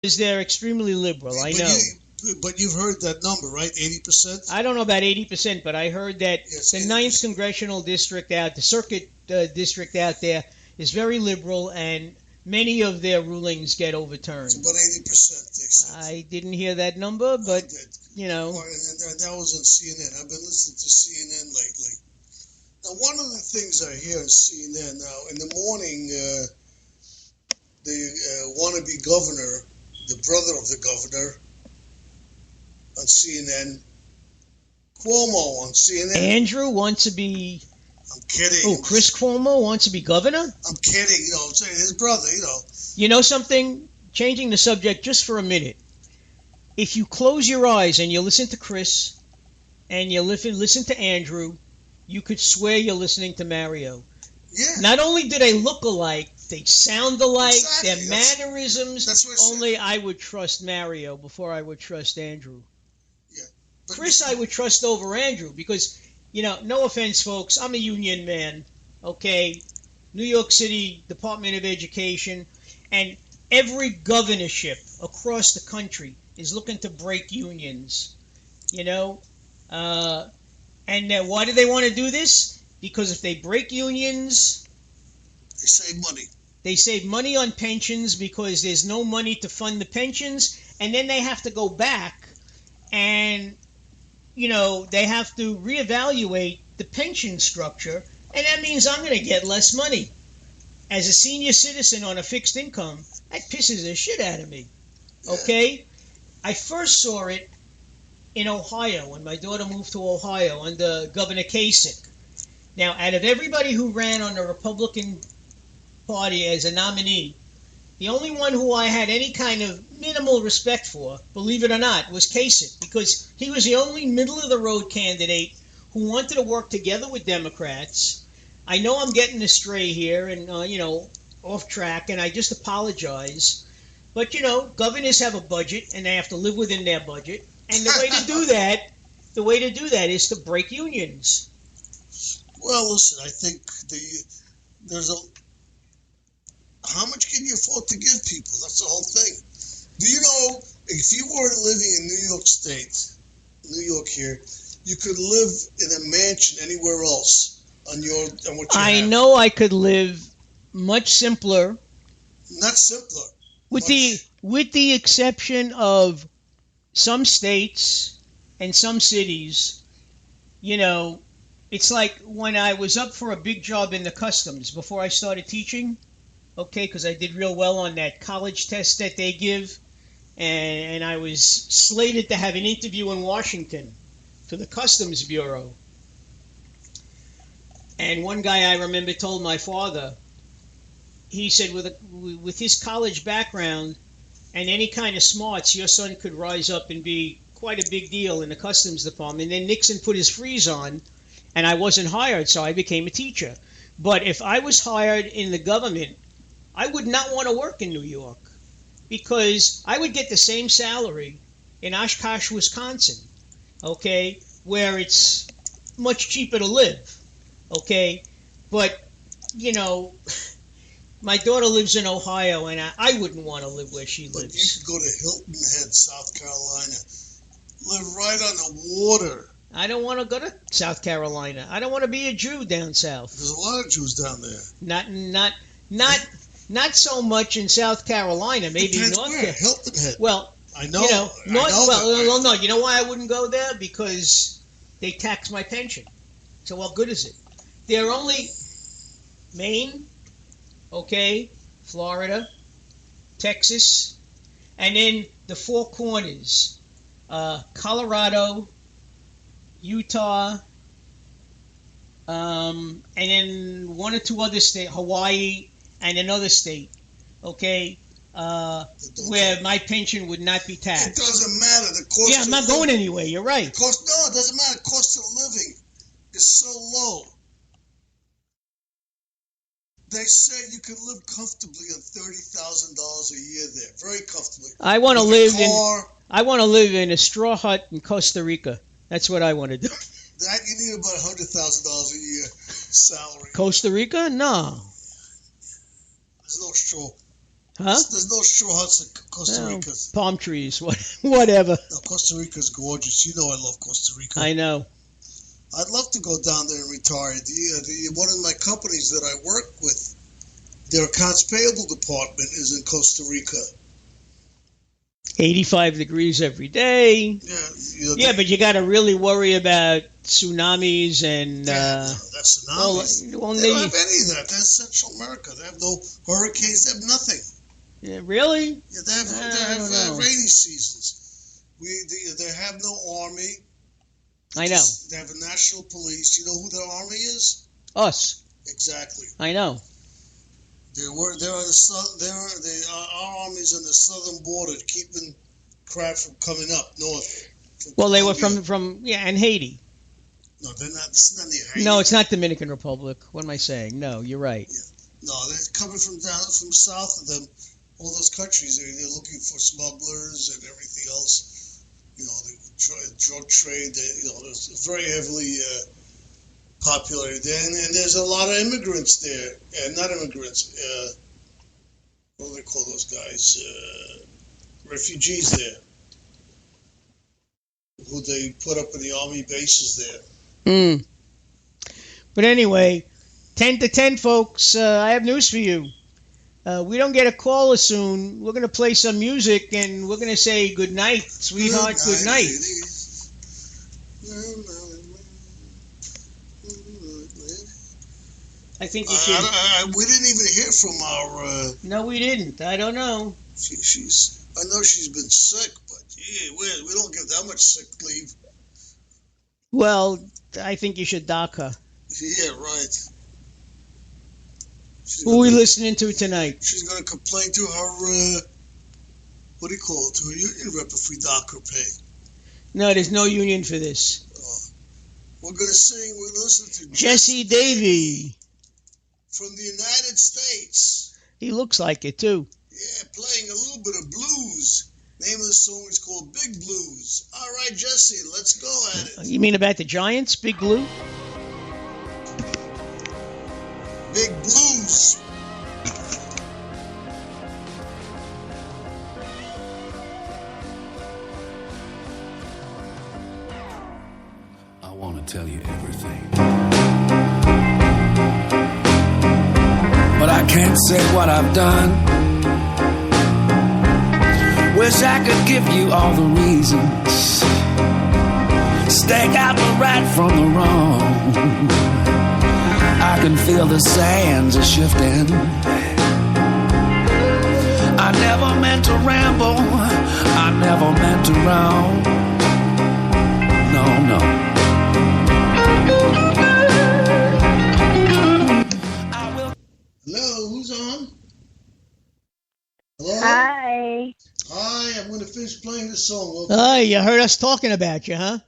Is they're extremely liberal. I know. But you've heard that number, right? 80%? I don't know about 80%, but I heard that Yes, the 80%. ninth congressional district the circuit district out there is very liberal, and many of their rulings get overturned. It's about 80%, they said. I didn't hear that number, but, you know. And that was on CNN. I've been listening to CNN lately. Now, one of the things I hear on CNN now, in the morning, the wannabe governor, the brother of the governor, on CNN, Cuomo on CNN. Andrew wants to be... I'm kidding. Oh, Chris Cuomo wants to be governor? I'm kidding. I'm saying his brother, You know something? Changing the subject just for a minute. If you close your eyes and you listen to Chris and you listen to Andrew, you could swear you're listening to Mario. Yeah. Not only do they look alike, they sound alike, Exactly. their mannerisms. That's what only I would trust Mario before I would trust Andrew. Yeah. Chris I would trust over Andrew because, no offense, folks, I'm a union man, okay? New York City Department of Education, and every governorship across the country is looking to break unions, And why do they want to do this? Because if they break unions... They save money. They save money on pensions because there's no money to fund the pensions, and then they have to go back and, they have to reevaluate the pension structure, and that means I'm going to get less money. As a senior citizen on a fixed income, that pisses the shit out of me. Okay? I first saw it in Ohio when my daughter moved to Ohio under Governor Kasich. Now, out of everybody who ran on the Republican Party as a nominee, the only one who I had any kind of minimal respect for, believe it or not, was Kasich, because he was the only middle-of-the-road candidate who wanted to work together with Democrats. I know I'm getting astray here and, off track, and I just apologize. But, governors have a budget, and they have to live within their budget. And the way to do that is to break unions. Well, listen, I think how much can you afford to give people? That's the whole thing. Do you know, if you were living in New York State, New York here, you could live in a mansion anywhere else on what you have. know I could live much simpler. Not simpler. With the exception of some states and some cities, it's like when I was up for a big job in the customs before I started teaching, okay, because I did real well on that college test that they give, and I was slated to have an interview in Washington to the Customs Bureau. And one guy I remember told my father, he said, with his college background and any kind of smarts, your son could rise up and be quite a big deal in the Customs Department. And then Nixon put his freeze on, and I wasn't hired, so I became a teacher. But if I was hired in the government, I would not want to work in New York because I would get the same salary in Oshkosh, Wisconsin, okay, where it's much cheaper to live, okay? But, my daughter lives in Ohio, and I wouldn't want to live where she lives. But you could go to Hilton Head, South Carolina, live right on the water. I don't want to go to South Carolina. I don't want to be a Jew down south. There's a lot of Jews down there. Not so much in South Carolina. Maybe Depends North where. Hilton Head. Well, I know. No. You know why I wouldn't go there? Because they tax my pension. So what good is it? They're only Maine, okay, Florida, Texas, and then the Four Corners, Colorado, Utah, and then one or two other states, Hawaii, and another state, okay, where my pension would not be taxed. It doesn't matter. The cost. Yeah, I'm not going anywhere. You're right. No, it doesn't matter. The cost of living is so low. They say you can live comfortably on $30,000 a year there, very comfortably. I want to live in a straw hut in Costa Rica. That's what I want to do. That you need about $100,000 a year salary. Costa Rica? No. There's no straw. Huh? There's no straw huts in Costa Rica. Palm trees, whatever. No, Costa Rica's gorgeous. You know I love Costa Rica. I know. I'd love to go down there and retire. One of my companies that I work with, their accounts payable department is in Costa Rica. 85 degrees every day. Yeah, but you got to really worry about tsunamis and... that's tsunamis. They don't have any of that. That's Central America. They have no hurricanes. They have nothing. Yeah, really? Yeah, they have rainy seasons. They have no army. I know. They have a national police. You know who their army is? Us. Exactly. I know. Our army's on the southern border, keeping crap from coming up north. Well, they were from and Haiti. No, they're not. It's not near Haiti. No, it's not Dominican Republic. What am I saying? No, you're right. Yeah. No, they're coming from south of them. All those countries, they're looking for smugglers and everything else. You know, the drug trade. It's very heavily populated there, and there's a lot of immigrants there. Not immigrants. What do they call those guys? Refugees there, who they put up in the army bases there. But anyway, 10 to 10, folks. I have news for you. We don't get a caller soon. We're going to play some music, and we're going to say good night, sweetheart. Good night. I think we should. We didn't even hear from our. No, we didn't. I don't know. I know she's been sick, but we don't give that much sick leave. Well, I think you should dock her. Yeah, right. Who are we listening to tonight? She's going to complain to her, what do you call it, to her union rep if we dock her pay. No, there's no union for this. We're going to listen to Jesse Davey. From the United States. He looks like it, too. Yeah, playing a little bit of blues. Name of the song is called Big Blues. All right, Jesse, let's go at it. You mean about the Giants, Big Blue? Big Blues. I want to tell you everything, but I can't say what I've done. Wish I could give you all the reasons, stake out the right from the wrong. I can feel the sands are shifting. I never meant to ramble, I never meant to roam. No. Hello, who's on? Hello? Hi. Hi, I'm going to finish playing this song. Oh, you heard us talking about you, huh?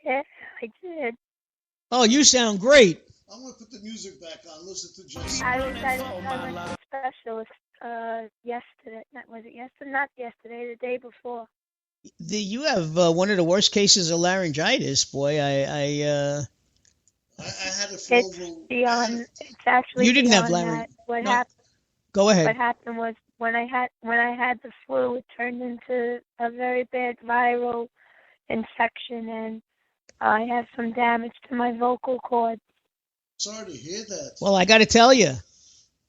Yes, I did. Oh, you sound great. I'm going to put the music back on. Listen to Jesse. I went to specialist yesterday. Was it yesterday? Not yesterday, the day before. You have one of the worst cases of laryngitis, boy. I had a It's beyond. It's actually. You didn't have laryngitis. What happened? Go ahead. What happened was when I had the flu, it turned into a very bad viral infection, and I have some damage to my vocal cords. Sorry to hear that. Well, I got to tell you,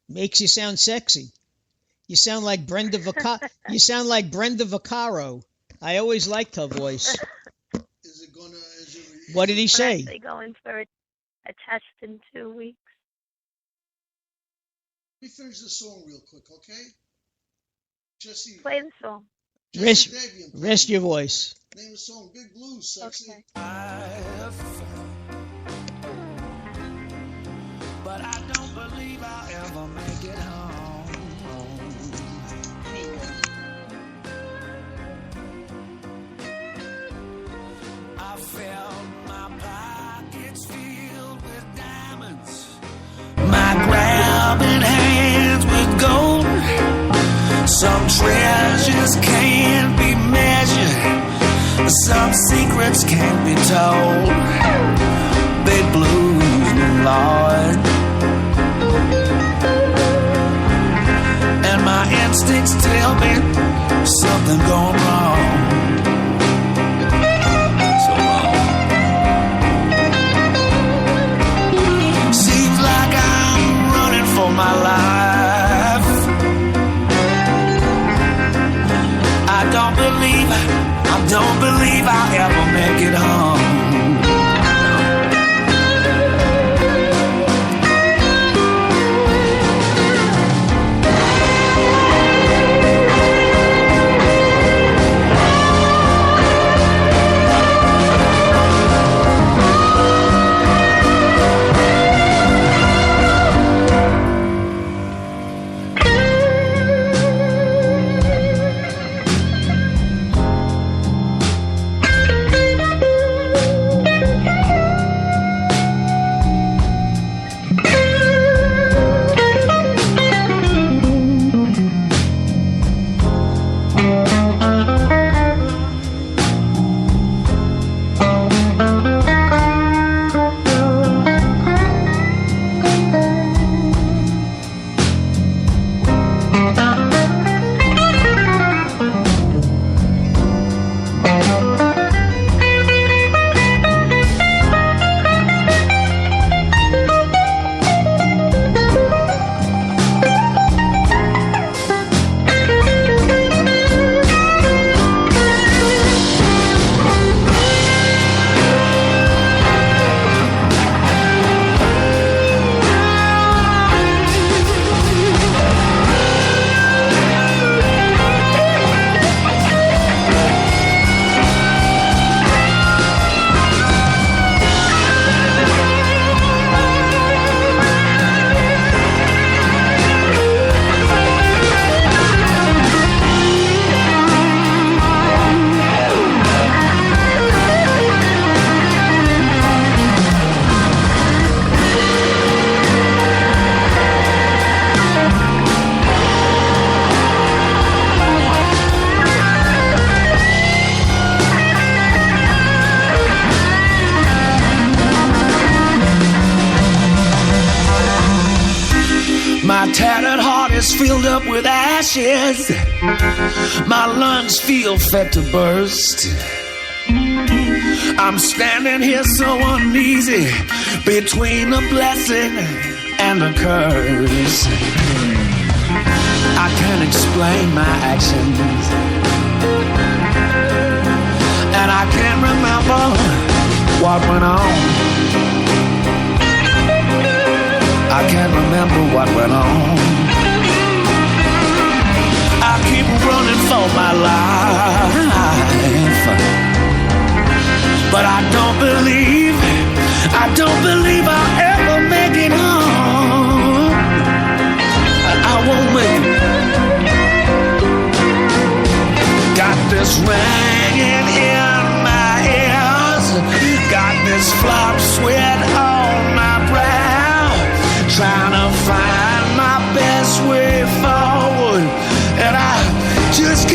makes you sound sexy. You sound like Brenda You sound like Brenda Vaccaro. I always liked her voice. What did he say? I'm actually going for a test in 2 weeks. Let me finish the song real quick, okay? Jesse. Play the song. Rest your voice. Name the song Big Blues, sexy. Okay. But I don't believe I'll ever make it home. I felt my pockets filled with diamonds, my grabbing hands with gold. Some treasures can't be measured, some secrets can't be told. Big blues, Lord. instincts tell me something gone wrong. So wrong. Seems like I'm running for my life. I don't believe I'll ever make it home. My tattered heart is filled up with ashes. My lungs feel fit to burst. I'm standing here so uneasy between a blessing and a curse. I can't explain my actions, and I can't remember what went on. I can't remember what went on. I keep running for my life, but I don't believe I'll ever make it home. I won't make it. Got this ringing in my ears, got this flop sweat on my brow, trying to find my best way forward, and I just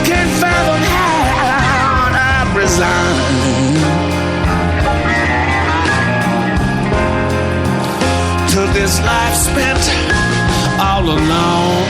can't fathom how I resign to this life spent all alone.